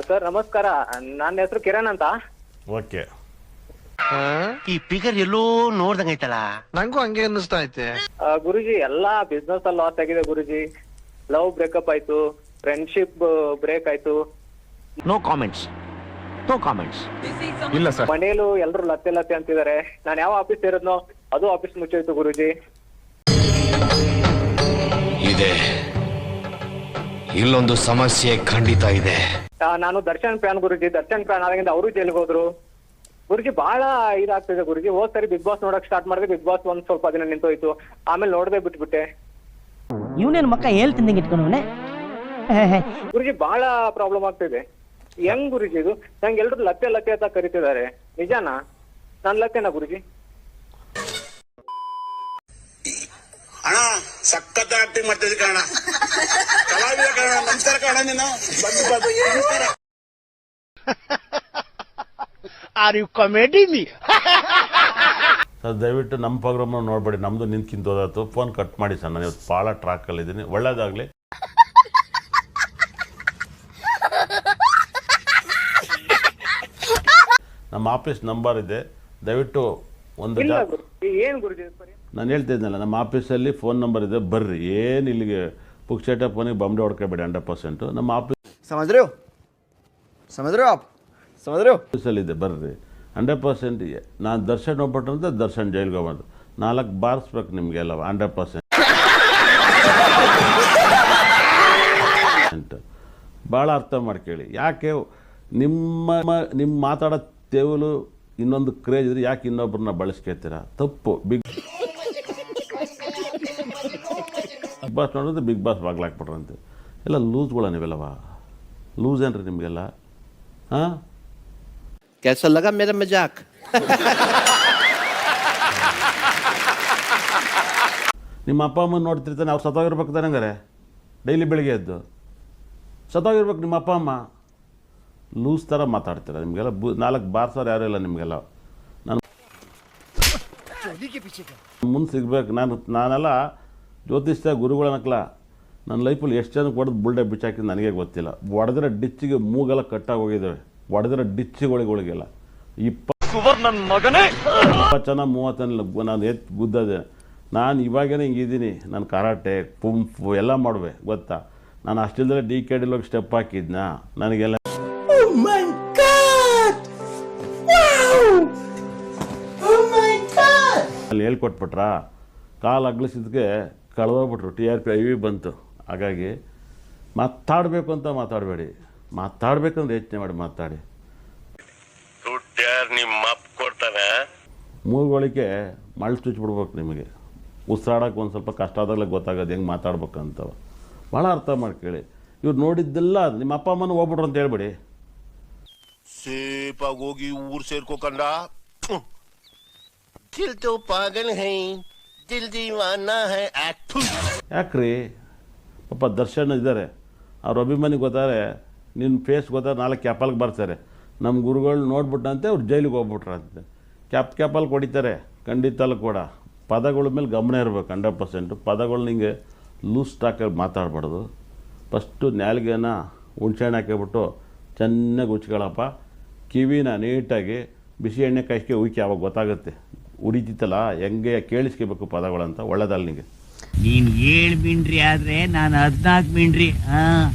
Sir ನಮಸ್ಕಾರ, ನನ್ನ ಹೆಸರು ಕಿರಣ್ ಅಂತ. ಓಕೆ. ಈ ಫಿಗರ್ ಎಲ್ಲೋ ನೋಡ್ದಂಗೈತಲ್ಲ, ನಂಗೂ ಹಂಗೆ ಅನ್ನಿಸ್ತಾ ಐತೆ. ಗುರುಜಿ ಎಲ್ಲಾ ಬಿಸ್ನೆಸ್ ಅಲ್ಲಿ ಲಾಸ್ ಆಗಿದೆ ಗುರುಜಿ. ಲವ್ ಬ್ರೇಕಪ್ ಆಯ್ತು, ಫ್ರೆಂಡ್ಶಿಪ್ ಬ್ರೇಕ್ ಆಯ್ತು. No comments. ಇಲ್ಲ ಸರ್. ಮನೇಲೂ ಎಲ್ರು ಲತ್ತೆ ಅಂತಿದ್ದಾರೆ. ನಾನು ಯಾವ ಆಫೀಸ್ ಸೇರಿದ್ನೋ ಅದು ಆಫೀಸ್ ಮುಚ್ಚೋಯ್ತು ಗುರುಜಿ. ಇದೆ, ಇಲ್ಲೊಂದು ಸಮಸ್ಯೆ ಖಂಡಿತ ಇದೆ. ನಾನು ದರ್ಶನ್ ಫ್ಯಾನ್ ಗುರುಜಿ. ದರ್ಶನ್ ಫ್ಯಾನ್ ಆದಾಗಿಂದ ಅವರು ಜೈಲಿಗೆ ಹೋದ್ರು ಗುರುಜಿ. ಬಹಳ ಇದಾಗ್ತಿದೆ ಗುರುಜಿ. ಹೋದ್ ಸರಿ ಬಿಗ್ ಬಾಸ್ ನೋಡಕ್ ಸ್ಟಾರ್ಟ್ ಮಾಡಿದೆ. ಬಿಗ್ ಬಾಸ್ ಒಂದ್ ಸ್ವಲ್ಪ ದಿನ ನಿಂತೋಯ್ತು, ಆಮೇಲೆ ನೋಡದೆ ಬಿಟ್ಬಿಟ್ಟೆ. ಇವನೇನು ಮಕ್ಕ ಹೇಳ್ತಿದ್ದಂಗೆ ಇಟ್ಕೊಂಡವನೆ ಗುರುಜಿ. ಬಹಳ ಪ್ರಾಬ್ಲಮ್ ಆಗ್ತಿದೆ. ಹೆಂಗ್ ಗುರುಜಿ ಇದು? ನಂಗೆ ಎಲ್ರು ಲತ್ತೆ ಅಂತ ಕರಿತಿದ್ದಾರೆ. ನಿಜಾನಾ? ನಾನ್ ಲತ್ತೆನಾ ಗುರುಜಿ? ಅಣ್ಣ ಸಖತ್ ಆಕ್ಟಿಂಗ್ ಮಾಡ್ತಿದ್ದೆ ಕಣ, ಕಲಾವಿದ ಕಣ. ನಮಸ್ಕಾರ ಕಣ, ನೀನು ನಮಸ್ಕಾರ. Are you comedy me? Sir ದಯವಿಟ್ಟು ನಮ್ಮ ಪ್ರೋಗ್ರಾಮ್ ನೋಡ್ಬೇಡಿ, ನಮ್ಮದು ನಿಂತ್ಕಿಂತ ಹೋದಾತು. ಫೋನ್ ಕಟ್ ಮಾಡಿ ಸರ್, ನಾನು ಇವತ್ತು ಭಾಳ ಟ್ರಾಕಲ್ಲಿದ್ದೀನಿ. ಒಳ್ಳೇದಾಗಲಿ. ನಮ್ಮ ಆಫೀಸ್ ನಂಬರ್ ಇದೆ, ದಯವಿಟ್ಟು ಒಂದು ಏನ್ ಗುರುಜಿ? ನಾನು ಹೇಳ್ತಾ ಇದ್ನಲ್ಲ, ನಮ್ಮ ಆಫೀಸಲ್ಲಿ ಫೋನ್ ನಂಬರ್ ಇದೆ, ಬರ್ರಿ. ಏನು ಇಲ್ಲಿಗೆ ಪುಕ್ಸೇಟ ಫೋನಿಗೆ ಬಂಬೆ ಹೊಡ್ಕೋಬೇಡಿ. 100% ನಮ್ಮ ಆಫೀಸಲ್ಲಿದೆ, ಬರ್ರಿ. 100% ನಾನು ದರ್ಶನ್ ಹೋಗ್ಬಿಟ್ರಂತ ದರ್ಶನ್ ಜೈಲ್ಗೆ ಹೋಗ್ಬಾರ್ದು. 4 ಬಾರಿಸ್ಬೇಕು ನಿಮಗೆಲ್ಲ 100%. ಭಾಳ ಅರ್ಥ ಮಾಡ್ಕೊಳ್ಳಿ. ಯಾಕೆ ನಿಮ್ಮ ಮಾತಾಡೋ ತೆವಲು ಇನ್ನೊಂದು ಕ್ರೇಜ್ ಇದ್ರೆ ಯಾಕೆ ಇನ್ನೊಬ್ಬರನ್ನ ಬಳಸ್ಕೊತೀರಾ? ತಪ್ಪು. ಬಿಗ್ ಬಾಸ್ ನೋಡಿದ್ರೆ ಬಿಗ್ ಬಾಸ್ ಬಾಗ್ಲಾಕ್ಬಿಟ್ರಂತೆ. ಎಲ್ಲ ಲೂಸ್ಗಳ ನೀವೆಲ್ಲವಾ? ಲೂಸ್ ಏನ್ರಿ ನಿಮಗೆಲ್ಲ? ಹಾಂ, कैसा लगा मेरा मजाक? ನಿಮ್ಮ ಅಪ್ಪ ಅಮ್ಮನ ನೋಡ್ತಿರ್ತಾನೆ, ಅವ್ರು ಸತ್ತೋಗಿರ್ಬೇಕು ತಾನೆ ಹಂಗಾರೆ? ಡೈಲಿ ಬೆಳಿಗ್ಗೆ ಎದ್ದು ಸತ್ತೋಗಿರ್ಬೇಕು ನಿಮ್ಮ ಅಪ್ಪ ಅಮ್ಮ. ಲೂಸ್ ಥರ ಮಾತಾಡ್ತೀರ ನಿಮಗೆಲ್ಲ. 4 ಬಾರ್ಸೋರು ಯಾರೂ ಇಲ್ಲ ನಿಮಗೆಲ್ಲ. ನಾನು ಮುಂದೆ ಸಿಗ್ಬೇಕು. ನಾನೆಲ್ಲ ಜ್ಯೋತಿಷ್ಯ ಗುರುಗಳನ್ನಕ್ಲ ನನ್ನ ಲೈಫಲ್ಲಿ ಎಷ್ಟು ಜನಕ್ಕೆ ಹೊಡೆದು ಬುಲ್ಡೆ ಬಿಚ್ಚಾಕಿದ್ದು ನನಗೆ ಗೊತ್ತಿಲ್ಲ. ಹೊಡೆದ್ರೆ ಡಿಚ್ಚಿಗೆ ಮೂಗೆಲ್ಲ ಕಟ್ಟಾಗಿ ಹೋಗಿದ್ದಾವೆ. ಹೊಡೆದ್ರೆ ಡಿಚ್ಚಿಗಳಿಗೆಲ್ಲ 20 ಜನ 30 ನಾನು ಎತ್ತು ಗುದ್ದದೆ. ನಾನು ಇವಾಗೇನೆ ಹಿಂಗಿದ್ದೀನಿ. ನಾನು ಕರಾಟೆ ಪುಂಫು ಎಲ್ಲ ಮಾಡುವೆ ಗೊತ್ತಾ. ನಾನು ಅಷ್ಟಿಲ್ಲದೆ DKD ಹೋಗಿ ಸ್ಟೆಪ್ ಹಾಕಿದ್ನ ನನಗೆಲ್ಲ ಅಲ್ಲಿ ಹೇಳ್ಕೊಟ್ಬಿಟ್ರಾ. ಕಾಲು ಅಗ್ಲಿಸಿದ್ಕೆ ಕಳೆದೋಗ್ಬಿಟ್ರು. TRP IV ಬಂತು. ಹಾಗಾಗಿ ಮಾತಾಡಬೇಕು ಅಂತ ಮಾತಾಡಬೇಡಿ. ಮಾತಾಡ್ಬೇಕಂದ್ರೆ ಯೋಚನೆ ಮಾಡಿ ಮಾತಾಡಿ. ಮೂಗುಗಳಿಗೆ ಮಳ್ಳು ಚುಚ್ಚಿಬಿಡ್ಬೇಕು ನಿಮಗೆ. ಉಸಿರಾಡೋಕೆ ಒಂದು ಸ್ವಲ್ಪ ಕಷ್ಟ ಆದಾಗಲೇ ಗೊತ್ತಾಗೋದು ಹೆಂಗೆ ಮಾತಾಡ್ಬೇಕಂತವ. ಭಾಳ ಅರ್ಥ ಮಾಡ್ಕೊಳ್ಳಿ. ಇವ್ರು ನೋಡಿದ್ದೆಲ್ಲ ನಿಮ್ಮ ಅಪ್ಪ ಅಮ್ಮನ ಹೋಗ್ಬಿಟ್ರು ಅಂತ ಹೇಳ್ಬೇಡಿ. ಸೇಪಾಗಿ ಹೋಗಿ ಊರ್ ಸೇರ್ಕೋಕಂಡ. ಯಾಕ್ರಿ ಪಾಪ ದರ್ಶನ್ ಇದ್ದಾರೆ, ಅವ್ರ ಅಭಿಮಾನಿ ಗೊತ್ತಾರೆ, ನಿನ್ನ ಫೇಸ್ ಗೊತ್ತಾರೆ, 4 ಕ್ಯಾಪಲ್ಗೆ ಬರ್ತಾರೆ. ನಮ್ಮ ಗುರುಗಳು ನೋಡ್ಬಿಟ್ಟಂತೆ ಅವ್ರು ಜೈಲಿಗೆ ಹೋಗ್ಬಿಟ್ರಂತೆ. ಕ್ಯಾಪಲ್ ಹೊಡಿತಾರೆ ಖಂಡಿತಲ್ಲೂ ಕೂಡ. ಪದಗಳ ಮೇಲೆ ಗಮನ ಇರಬೇಕು 100%. ಪದಗಳು ನಿಂಗೆ ಲೂಸ್ ಸ್ಟಾಕಲ್ಲಿ ಮಾತಾಡಬಾರ್ದು. ಫಸ್ಟು ನಾಲ್ಗೆನ ಹುಣ್ಸೆಹಣ್ಣು ಹಾಕಿಬಿಟ್ಟು ಚೆನ್ನಾಗಿ ಉಚ್ಕೊಳ್ಳಪ್ಪ. ಕಿವಿನ ನೀಟಾಗಿ ಬಿಸಿ ಎಣ್ಣೆ ಕಾಯಿಸ್ಕೆ ಉಯ್ಕೆ ಅವಾಗ ಗೊತ್ತಾಗುತ್ತೆ. ಉರಿತಿತ್ತಲ್ಲ ಹೆಂಗೆ ಕೇಳಿಸ್ಕೋಬೇಕು ಪದಗಳಂತ. ಒಳ್ಳೆದಲ್ಲ ನಿಮಗೆ. ನೀನು 7 ಮಿಂಡ್ರಿ ಆದರೆ ನಾನು 14 ಮಿಂಡ್ರಿ. ಹಾಂ.